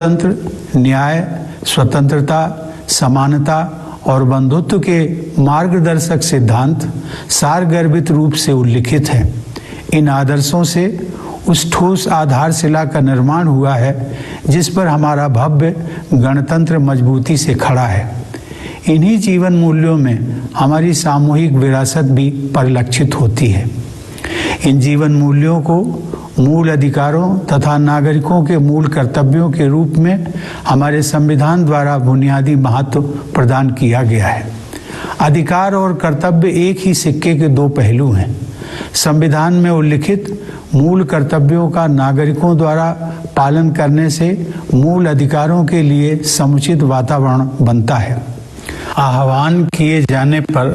तंत्र, न्याय, स्वतंत्रता, समानता और बंधुत्व के मार्गदर्शक सिद्धांत सारगर्भित रूप से उल्लिखित हैं। इन आदर्शों से उस ठोस आधारशिला का निर्माण हुआ है जिस पर हमारा भव्य गणतंत्र मजबूती से खड़ा है। इन्हीं जीवन मूल्यों में हमारी सामूहिक विरासत भी परिलक्षित होती है। इन जीवन मूल्यों को मूल अधिकारों तथा नागरिकों के मूल कर्तव्यों के रूप में हमारे संविधान द्वारा बुनियादी महत्व प्रदान किया गया है। अधिकार और कर्तव्य एक ही सिक्के के दो पहलू हैं। संविधान में उल्लिखित मूल कर्तव्यों का नागरिकों द्वारा पालन करने से मूल अधिकारों के लिए समुचित वातावरण बनता है। आह्वान किए जाने पर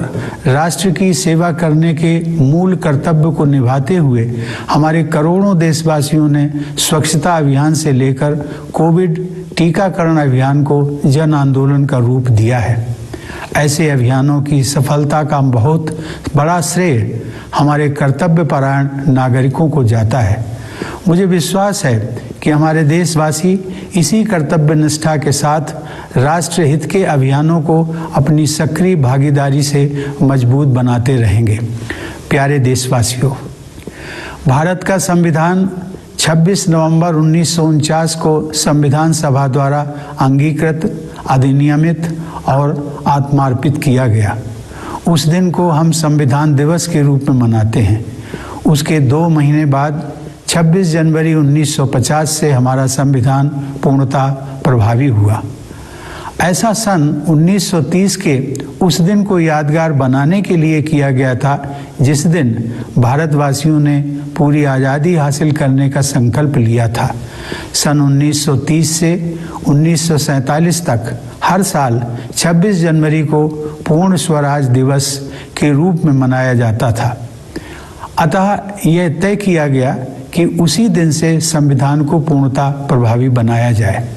राष्ट्र की सेवा करने के मूल कर्तव्य को निभाते हुए हमारे करोड़ों देशवासियों ने स्वच्छता अभियान से लेकर कोविड टीकाकरण अभियान को जन आंदोलन का रूप दिया है। ऐसे अभियानों की सफलता का बहुत बड़ा श्रेय हमारे कर्तव्यपरायण नागरिकों को जाता है। मुझे विश्वास है कि हमारे देशवासी इसी कर्तव्य निष्ठा के साथ राष्ट्र हित के अभियानों को अपनी सक्रिय भागीदारी से मजबूत बनाते रहेंगे। प्यारे देशवासियों, भारत का संविधान 26 नवंबर 1949 को संविधान सभा द्वारा अंगीकृत, अधिनियमित और आत्मार्पित किया गया। उस दिन को हम संविधान दिवस के रूप में मनाते हैं। उसके 2 महीने बाद 26 जनवरी 1950 से हमारा संविधान पूर्णतः प्रभावी हुआ। ऐसा सन 1930 के उस दिन को यादगार बनाने के लिए किया गया था जिस दिन भारतवासियों ने पूरी आज़ादी हासिल करने का संकल्प लिया था। सन 1930 से 1947 तक हर साल 26 जनवरी को पूर्ण स्वराज दिवस के रूप में मनाया जाता था। अतः यह तय किया गया कि उसी दिन से संविधान को पूर्णतः प्रभावी बनाया जाए।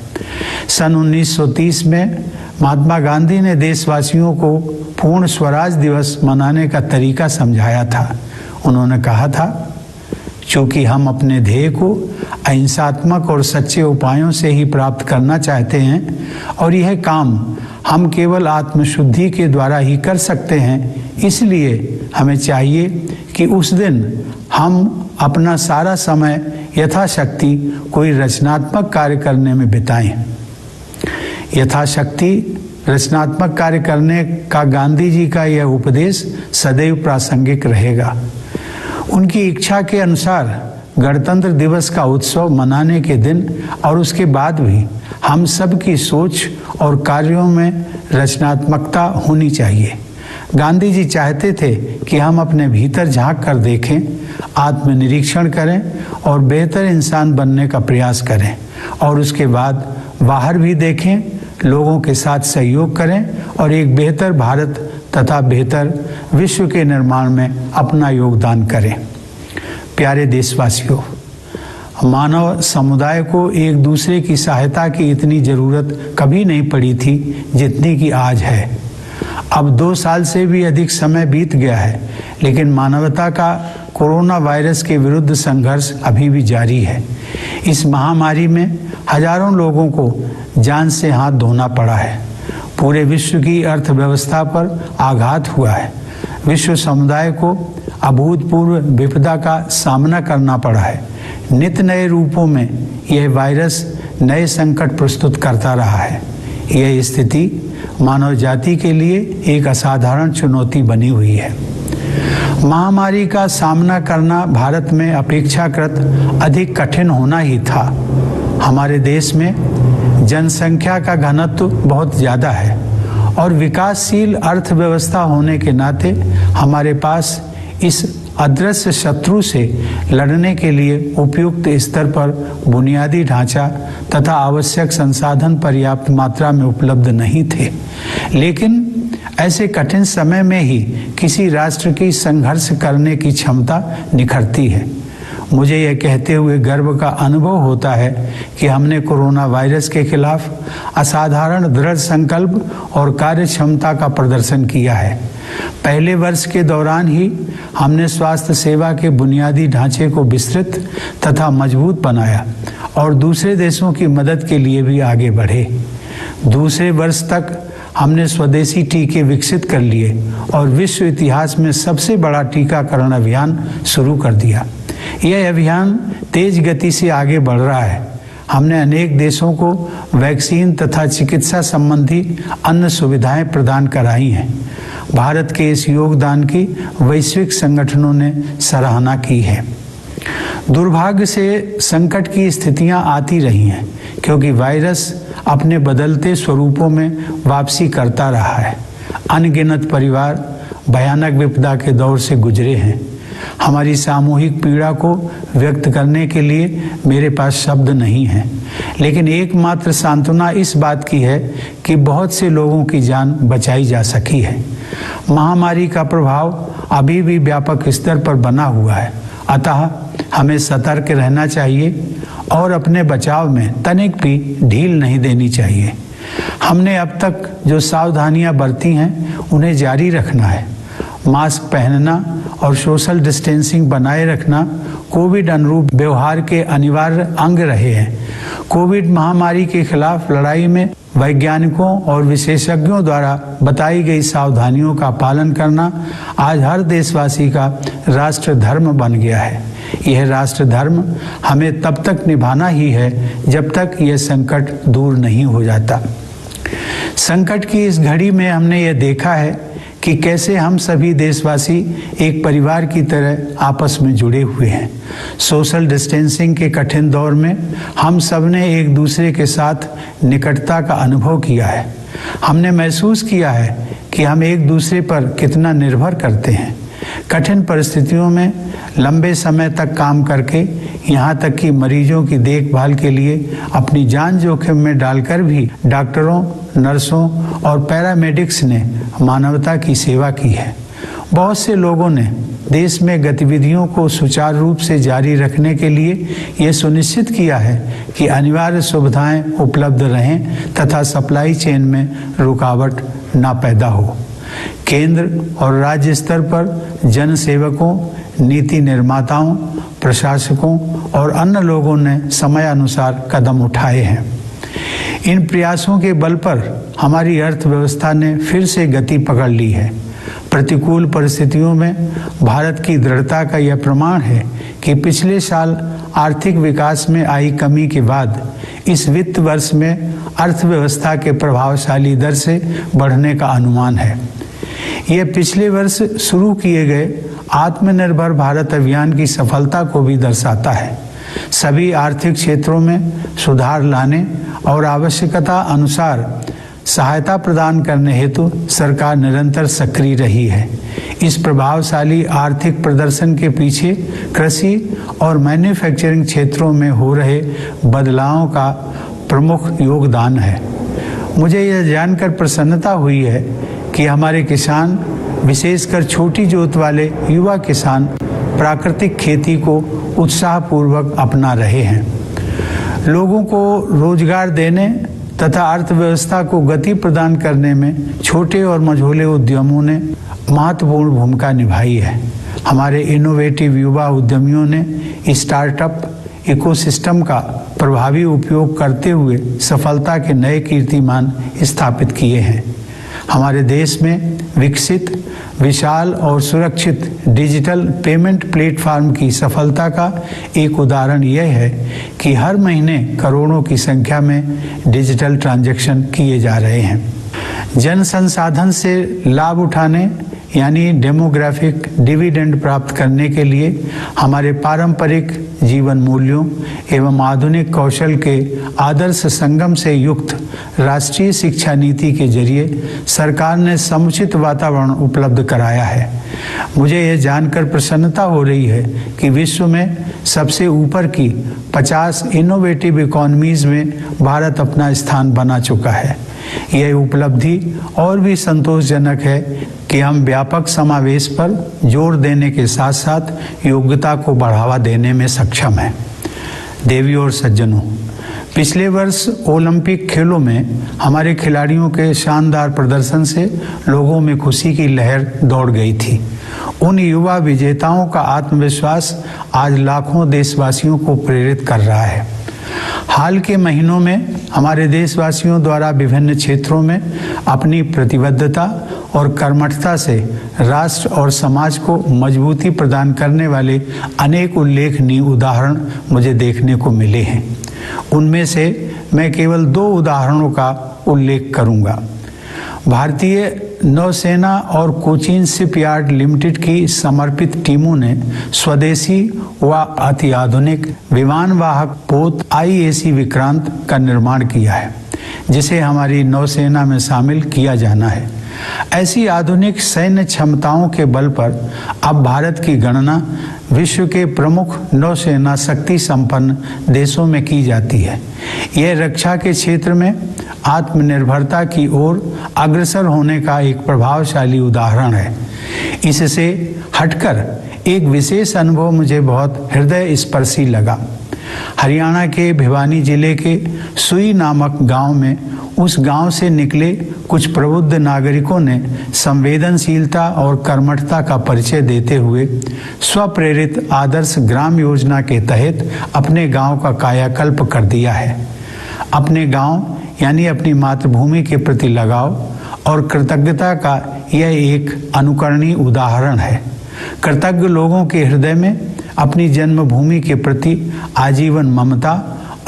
सन 1930 में महात्मा गांधी ने देशवासियों को पूर्ण स्वराज दिवस मनाने का तरीका समझाया था। उन्होंने कहा था, चूँकि हम अपने ध्येय को अहिंसात्मक और सच्चे उपायों से ही प्राप्त करना चाहते हैं और यह काम हम केवल आत्मशुद्धि के द्वारा ही कर सकते हैं, इसलिए हमें चाहिए कि उस दिन हम अपना सारा समय यथाशक्ति कोई रचनात्मक कार्य करने में बिताएं। यथाशक्ति रचनात्मक कार्य करने का गांधी जी का यह उपदेश सदैव प्रासंगिक रहेगा। उनकी इच्छा के अनुसार गणतंत्र दिवस का उत्सव मनाने के दिन और उसके बाद भी हम सब की सोच और कार्यों में रचनात्मकता होनी चाहिए। गांधी जी चाहते थे कि हम अपने भीतर झांक कर देखें, आत्मनिरीक्षण करें और बेहतर इंसान बनने का प्रयास करें और उसके बाद बाहर भी देखें, लोगों के साथ सहयोग करें और एक बेहतर भारत तथा बेहतर विश्व के निर्माण में अपना योगदान करें। प्यारे देशवासियों, मानव समुदाय को एक दूसरे की सहायता की इतनी ज़रूरत कभी नहीं पड़ी थी जितनी कि आज है। अब 2 साल से भी अधिक समय बीत गया है, लेकिन मानवता का कोरोना वायरस के विरुद्ध संघर्ष अभी भी जारी है। इस महामारी में हजारों लोगों को जान से हाथ धोना पड़ा है। पूरे विश्व की अर्थव्यवस्था पर आघात हुआ है। विश्व समुदाय को अभूतपूर्व विपदा का सामना करना पड़ा है। नित नए रूपों में यह वायरस नए संकट प्रस्तुत करता रहा है। यह स्थिति मानव जाति के लिए एक असाधारण चुनौती बनी हुई है। महामारी का सामना करना भारत में अपेक्षाकृत अधिक कठिन होना ही था। हमारे देश में जनसंख्या का घनत्व बहुत ज़्यादा है और विकासशील अर्थव्यवस्था होने के नाते हमारे पास इस अदृश्य शत्रु से लड़ने के लिए उपयुक्त स्तर पर बुनियादी ढांचा तथा आवश्यक संसाधन पर्याप्त मात्रा में उपलब्ध नहीं थे। लेकिन ऐसे कठिन समय में ही किसी राष्ट्र की संघर्ष करने की क्षमता निखरती है। मुझे यह कहते हुए गर्व का अनुभव होता है कि हमने कोरोना वायरस के खिलाफ असाधारण दृढ़ संकल्प और कार्य क्षमता का प्रदर्शन किया है। पहले वर्ष के दौरान ही हमने स्वास्थ्य सेवा के बुनियादी ढांचे को विस्तृत तथा मजबूत बनाया और दूसरे देशों की मदद के लिए भी आगे बढ़े। दूसरे वर्ष तक हमने स्वदेशी टीके विकसित कर लिए और विश्व इतिहास में सबसे बड़ा टीकाकरण अभियान शुरू कर दिया। यह अभियान तेज गति से आगे बढ़ रहा है। हमने अनेक देशों को वैक्सीन तथा चिकित्सा संबंधी अन्य सुविधाएं प्रदान कराई हैं। भारत के इस योगदान की वैश्विक संगठनों ने सराहना की है। दुर्भाग्य से संकट की स्थितियां आती रही हैं क्योंकि वायरस अपने बदलते स्वरूपों में वापसी करता रहा है। अनगिनत परिवार भयानक विपदा के दौर से गुजरे हैं। हमारी सामूहिक पीड़ा को व्यक्त करने के लिए मेरे पास शब्द नहीं हैं, लेकिन एकमात्र सांत्वना इस बात की है कि बहुत से लोगों की जान बचाई जा सकी है। महामारी का प्रभाव अभी भी व्यापक स्तर पर बना हुआ है, अतः हमें सतर्क रहना चाहिए और अपने बचाव में तनिक भी ढील नहीं देनी चाहिए। हमने अब तक जो सावधानियां बरती हैं उन्हें जारी रखना है। मास्क पहनना और सोशल डिस्टेंसिंग बनाए रखना कोविड अनुरूप व्यवहार के अनिवार्य अंग रहे हैं। कोविड महामारी के खिलाफ लड़ाई में वैज्ञानिकों और विशेषज्ञों द्वारा बताई गई सावधानियों का पालन करना आज हर देशवासी का राष्ट्र धर्म बन गया है। यह राष्ट्र धर्म हमें तब तक निभाना ही है जब तक यह संकट दूर नहीं हो जाता। संकट की इस घड़ी में हमने यह देखा है कि कैसे हम सभी देशवासी एक परिवार की तरह आपस में जुड़े हुए हैं। सोशल डिस्टेंसिंग के कठिन दौर में हम सब ने एक दूसरे के साथ निकटता का अनुभव किया है। हमने महसूस किया है कि हम एक दूसरे पर कितना निर्भर करते हैं। कठिन परिस्थितियों में लंबे समय तक काम करके यहाँ तक कि मरीजों की देखभाल के लिए अपनी जान जोखिम में डालकर भी डॉक्टरों, नर्सों और पैरामेडिक्स ने मानवता की सेवा की है। बहुत से लोगों ने देश में गतिविधियों को सुचारू रूप से जारी रखने के लिए ये सुनिश्चित किया है कि अनिवार्य सुविधाएं उपलब्ध रहें तथा सप्लाई चेन में रुकावट न पैदा हो। केंद्र और राज्य स्तर पर जन सेवकों, नीति निर्माताओं, प्रशासकों और अन्य लोगों ने समयानुसार कदम उठाए हैं। इन प्रयासों के बल पर हमारी अर्थव्यवस्था ने फिर से गति पकड़ ली है। प्रतिकूल परिस्थितियों में भारत की दृढ़ता का यह प्रमाण है कि पिछले साल आर्थिक विकास में आई कमी के बाद इस वित्त वर्ष में अर्थव्यवस्था के प्रभावशाली दर से बढ़ने का अनुमान है। यह पिछले वर्ष शुरू किए गए आत्मनिर्भर भारत अभियान की सफलता को भी दर्शाता है। सभी आर्थिक क्षेत्रों में सुधार लाने और आवश्यकता अनुसार सहायता प्रदान करने हेतु सरकार निरंतर सक्रिय रही है। इस प्रभावशाली आर्थिक प्रदर्शन के पीछे कृषि और मैन्युफैक्चरिंग क्षेत्रों में हो रहे बदलावों का प्रमुख योगदान है। मुझे यह जानकर प्रसन्नता हुई है कि हमारे किसान, विशेषकर छोटी जोत वाले युवा किसान, प्राकृतिक खेती को उत्साहपूर्वक अपना रहे हैं। लोगों को रोजगार देने तथा अर्थव्यवस्था को गति प्रदान करने में छोटे और मझोले उद्यमों ने महत्वपूर्ण भूमिका निभाई है। हमारे इनोवेटिव युवा उद्यमियों ने स्टार्टअप इकोसिस्टम का प्रभावी उपयोग करते हुए सफलता के नए कीर्तिमान स्थापित किए हैं। हमारे देश में विकसित, विशाल और सुरक्षित डिजिटल पेमेंट प्लेटफॉर्म की सफलता का एक उदाहरण यह है कि हर महीने करोड़ों की संख्या में डिजिटल ट्रांजैक्शन किए जा रहे हैं। जन संसाधन से लाभ उठाने यानी डेमोग्राफिक डिविडेंड प्राप्त करने के लिए हमारे पारंपरिक जीवन मूल्यों एवं आधुनिक कौशल के आदर्श संगम से युक्त राष्ट्रीय शिक्षा नीति के जरिए सरकार ने समुचित वातावरण उपलब्ध कराया है। मुझे यह जानकर प्रसन्नता हो रही है कि विश्व में सबसे ऊपर की 50 इनोवेटिव इकोनॉमीज में भारत अपना स्थान बना चुका है। यह उपलब्धि और भी संतोषजनक है कि हम व्यापक समावेश पर जोर देने के साथ साथ योग्यता को बढ़ावा देने में सक्षम हैं। देवियों और सज्जनों, पिछले वर्ष ओलंपिक खेलों में हमारे खिलाड़ियों के शानदार प्रदर्शन से लोगों में खुशी की लहर दौड़ गई थी। उन युवा विजेताओं का आत्मविश्वास आज लाखों देशवासियों को प्रेरित कर रहा है। हाल के महीनों में हमारे देशवासियों द्वारा विभिन्न क्षेत्रों में अपनी प्रतिबद्धता और कर्मठता से राष्ट्र और समाज को मजबूती प्रदान करने वाले अनेक उल्लेखनीय उदाहरण मुझे देखने को मिले हैं। उनमें से मैं केवल 2 उदाहरणों का उल्लेख करूंगा। भारतीय नौसेना और कोचीन शिपयार्ड लिमिटेड की समर्पित टीमों ने स्वदेशी व अति आधुनिक विमानवाहक पोत IAC विक्रांत का निर्माण किया है, जिसे हमारी नौसेना में शामिल किया जाना है। ऐसी आधुनिक सैन्य क्षमताओं के बल पर अब भारत की गणना विश्व के प्रमुख नौसेना शक्ति संपन्न देशों में की जाती है। यह रक्षा के क्षेत्र में आत्मनिर्भरता की ओर अग्रसर होने का एक प्रभावशाली उदाहरण है। इससे हटकर एक विशेष अनुभव मुझे बहुत हृदय स्पर्शी लगा। हरियाणा के भिवानी जिले के सुई नामक गांव में उस गांव से निकले कुछ प्रबुद्ध नागरिकों ने संवेदनशीलता और कर्मठता का परिचय देते हुए स्वप्रेरित आदर्श ग्राम योजना के तहत अपने गांव का कायाकल्प कर दिया है। अपने गांव यानी अपनी मातृभूमि के प्रति लगाव और कृतज्ञता का यह एक अनुकरणीय उदाहरण है। कृतज्ञ लोगों के हृदय में अपनी जन्मभूमि के प्रति आजीवन ममता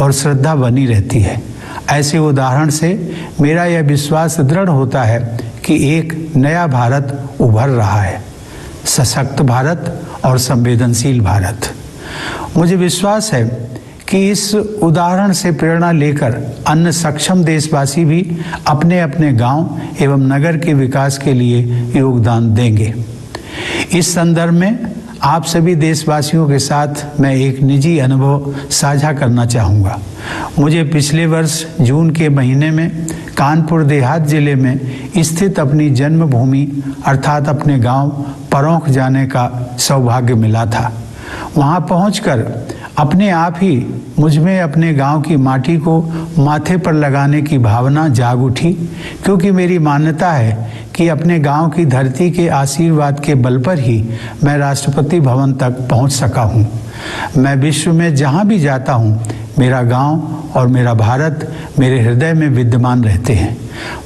और श्रद्धा बनी रहती है। ऐसे उदाहरण से मेरा यह विश्वास दृढ़ होता है कि एक नया भारत उभर रहा है, सशक्त भारत और संवेदनशील भारत। मुझे विश्वास है कि इस उदाहरण से प्रेरणा लेकर अन्य सक्षम देशवासी भी अपने अपने गांव एवं नगर के विकास के लिए योगदान देंगे। इस संदर्भ में आप सभी देशवासियों के साथ मैं एक निजी अनुभव साझा करना चाहूँगा। मुझे पिछले वर्ष जून के महीने में कानपुर देहात जिले में स्थित अपनी जन्मभूमि अर्थात अपने गांव परौंख जाने का सौभाग्य मिला था। वहां पहुंचकर अपने आप ही मुझमें अपने गांव की माटी को माथे पर लगाने की भावना जाग उठी, क्योंकि मेरी मान्यता है कि अपने गांव की धरती के आशीर्वाद के बल पर ही मैं राष्ट्रपति भवन तक पहुंच सका हूं। मैं विश्व में जहां भी जाता हूं, मेरा गांव और मेरा भारत मेरे हृदय में विद्यमान रहते हैं।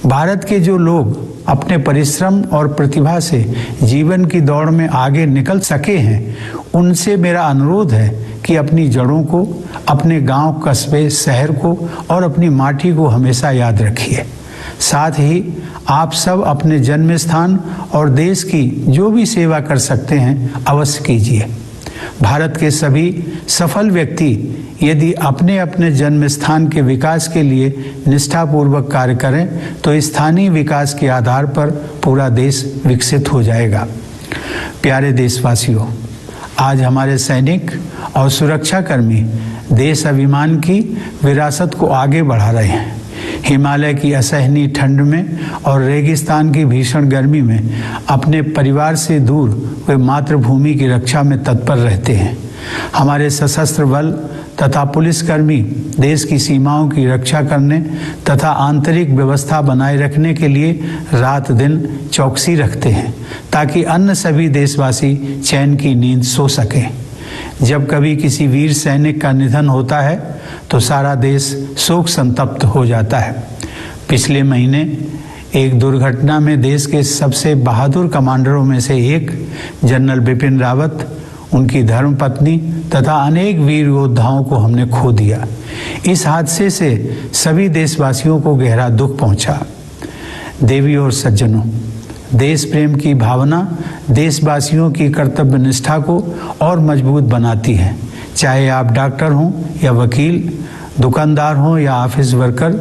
भारत के जो लोग अपने परिश्रम और प्रतिभा से जीवन की दौड़ में आगे निकल सके हैं, उनसे मेरा अनुरोध है कि अपनी जड़ों को, अपने गांव, कस्बे, शहर को और अपनी माटी को हमेशा याद रखिए। साथ ही आप सब अपने जन्म स्थान और देश की जो भी सेवा कर सकते हैं अवश्य कीजिए। भारत के सभी सफल व्यक्ति यदि अपने अपने जन्म स्थान के विकास के लिए निष्ठापूर्वक कार्य करें तो स्थानीय विकास के आधार पर पूरा देश विकसित हो जाएगा। प्यारे देशवासियों, आज हमारे सैनिक और सुरक्षाकर्मी देश अभिमान की विरासत को आगे बढ़ा रहे हैं। हिमालय की असहनीय ठंड में और रेगिस्तान की भीषण गर्मी में अपने परिवार से दूर वे मातृभूमि की रक्षा में तत्पर रहते हैं। हमारे सशस्त्र बल तथा पुलिसकर्मी देश की सीमाओं की रक्षा करने तथा आंतरिक व्यवस्था बनाए रखने के लिए रात दिन चौकसी रखते हैं, ताकि अन्य सभी देशवासी चैन की नींद सो सकें। जब कभी किसी वीर सैनिक का निधन होता है तो सारा देश शोक संतप्त हो जाता है। पिछले महीने एक दुर्घटना में देश के सबसे बहादुर कमांडरों में से एक जनरल बिपिन रावत, उनकी धर्मपत्नी तथा अनेक वीर योद्धाओं को हमने खो दिया। इस हादसे से सभी देशवासियों को गहरा दुख पहुंचा। देवियों और सज्जनों, देश प्रेम की भावना देशवासियों की कर्तव्य निष्ठा को और मजबूत बनाती है। चाहे आप डॉक्टर हों या वकील, दुकानदार हों या ऑफिस वर्कर,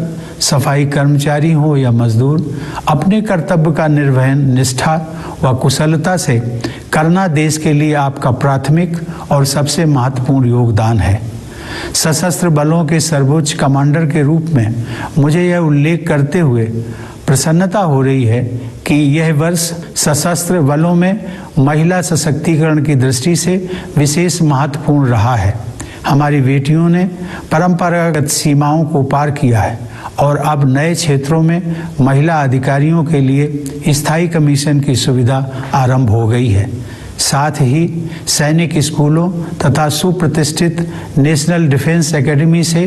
सफाई कर्मचारी हो या मजदूर, अपने कर्तव्य का निर्वहन निष्ठा व कुशलता से करना देश के लिए आपका प्राथमिक और सबसे महत्वपूर्ण योगदान है। सशस्त्र बलों के सर्वोच्च कमांडर के रूप में मुझे यह उल्लेख करते हुए प्रसन्नता हो रही है कि यह वर्ष सशस्त्र बलों में महिला सशक्तिकरण की दृष्टि से विशेष महत्वपूर्ण रहा है। हमारी बेटियों ने परंपरागत सीमाओं को पार किया है और अब नए क्षेत्रों में महिला अधिकारियों के लिए स्थायी कमीशन की सुविधा आरंभ हो गई है। साथ ही सैनिक स्कूलों तथा सुप्रतिष्ठित नेशनल डिफेंस एकेडमी से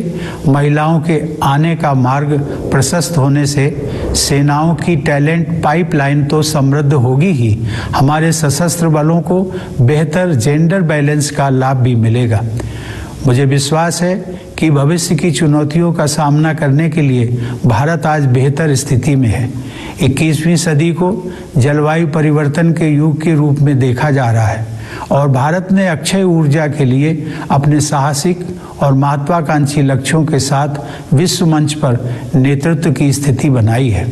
महिलाओं के आने का मार्ग प्रशस्त होने से सेनाओं की टैलेंट पाइपलाइन तो समृद्ध होगी ही, हमारे सशस्त्र बलों को बेहतर जेंडर बैलेंस का लाभ भी मिलेगा। मुझे विश्वास है कि भविष्य की चुनौतियों का सामना करने के लिए भारत आज बेहतर स्थिति में है। 21वीं सदी को जलवायु परिवर्तन के युग के रूप में देखा जा रहा है और भारत ने अक्षय ऊर्जा के लिए अपने साहसिक और महत्वाकांक्षी लक्ष्यों के साथ विश्व मंच पर नेतृत्व की स्थिति बनाई है।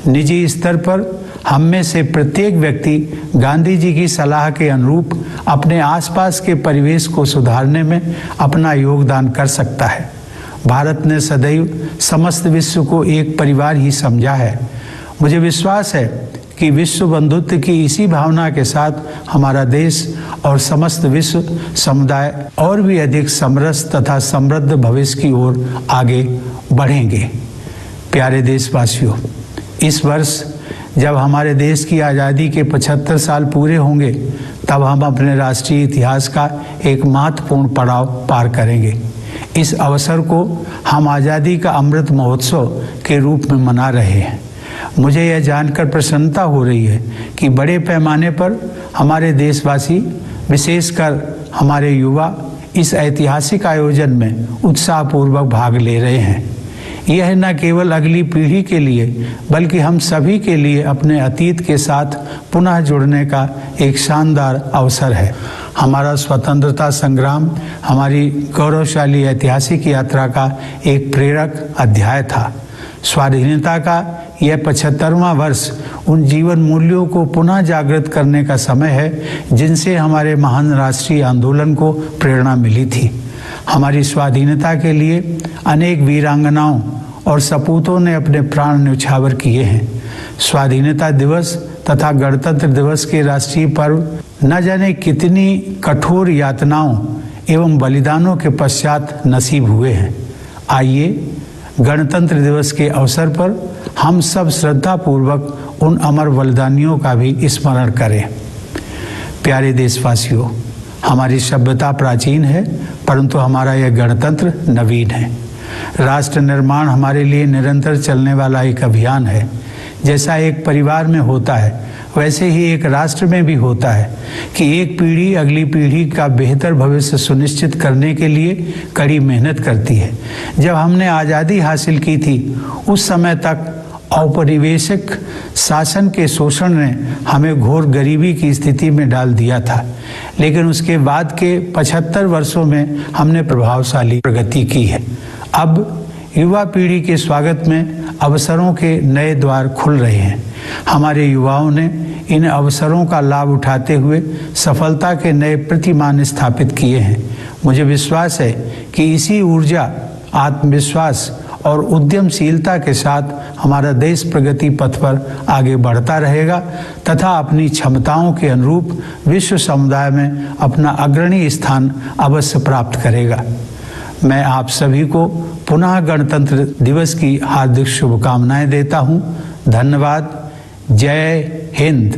निजी स्तर पर हम में से प्रत्येक व्यक्ति गांधी जी की सलाह के अनुरूप अपने आसपास के परिवेश को सुधारने में अपना योगदान कर सकता है। भारत ने सदैव समस्त विश्व को एक परिवार ही समझा है। मुझे विश्वास है कि विश्व बंधुत्व की इसी भावना के साथ हमारा देश और समस्त विश्व समुदाय और भी अधिक समरस तथा समृद्ध भविष्य की ओर आगे बढ़ेंगे। प्यारे देशवासियों, इस वर्ष जब हमारे देश की आज़ादी के 75 साल पूरे होंगे, तब हम अपने राष्ट्रीय इतिहास का एक महत्वपूर्ण पड़ाव पार करेंगे। इस अवसर को हम आज़ादी का अमृत महोत्सव के रूप में मना रहे हैं। मुझे यह जानकर प्रसन्नता हो रही है कि बड़े पैमाने पर हमारे देशवासी, विशेषकर हमारे युवा, इस ऐतिहासिक आयोजन में उत्साहपूर्वक भाग ले रहे हैं। यह न केवल अगली पीढ़ी के लिए बल्कि हम सभी के लिए अपने अतीत के साथ पुनः जुड़ने का एक शानदार अवसर है। हमारा स्वतंत्रता संग्राम हमारी गौरवशाली ऐतिहासिक यात्रा का एक प्रेरक अध्याय था। स्वाधीनता का यह 75वां वर्ष उन जीवन मूल्यों को पुनः जागृत करने का समय है जिनसे हमारे महान राष्ट्रीय आंदोलन को प्रेरणा मिली थी। हमारी स्वाधीनता के लिए अनेक वीरांगनाओं और सपूतों ने अपने प्राण न्यौछावर किए हैं। स्वाधीनता दिवस तथा गणतंत्र दिवस के राष्ट्रीय पर्व न जाने कितनी कठोर यातनाओं एवं बलिदानों के पश्चात नसीब हुए हैं। आइए गणतंत्र दिवस के अवसर पर हम सब श्रद्धापूर्वक उन अमर बलिदानियों का भी स्मरण करें। प्यारे देशवासियों, हमारी सभ्यता प्राचीन है, परंतु हमारा यह गणतंत्र नवीन है। राष्ट्र निर्माण हमारे लिए निरंतर चलने वाला एक अभियान है। जैसा एक परिवार में होता है, वैसे ही एक राष्ट्र में भी होता है कि एक पीढ़ी अगली पीढ़ी का बेहतर भविष्य सुनिश्चित करने के लिए कड़ी मेहनत करती है। जब हमने आज़ादी हासिल की थी, उस समय तक औपनिवेशिक शासन के शोषण ने हमें घोर गरीबी की स्थिति में डाल दिया था, लेकिन उसके बाद के 75 वर्षों में हमने प्रभावशाली प्रगति की है। अब युवा पीढ़ी के स्वागत में अवसरों के नए द्वार खुल रहे हैं। हमारे युवाओं ने इन अवसरों का लाभ उठाते हुए सफलता के नए प्रतिमान स्थापित किए हैं। मुझे विश्वास है कि इसी ऊर्जा, आत्मविश्वास और उद्यमशीलता के साथ हमारा देश प्रगति पथ पर आगे बढ़ता रहेगा तथा अपनी क्षमताओं के अनुरूप विश्व समुदाय में अपना अग्रणी स्थान अवश्य प्राप्त करेगा। मैं आप सभी को पुनः गणतंत्र दिवस की हार्दिक शुभकामनाएं देता हूं। धन्यवाद। जय हिंद।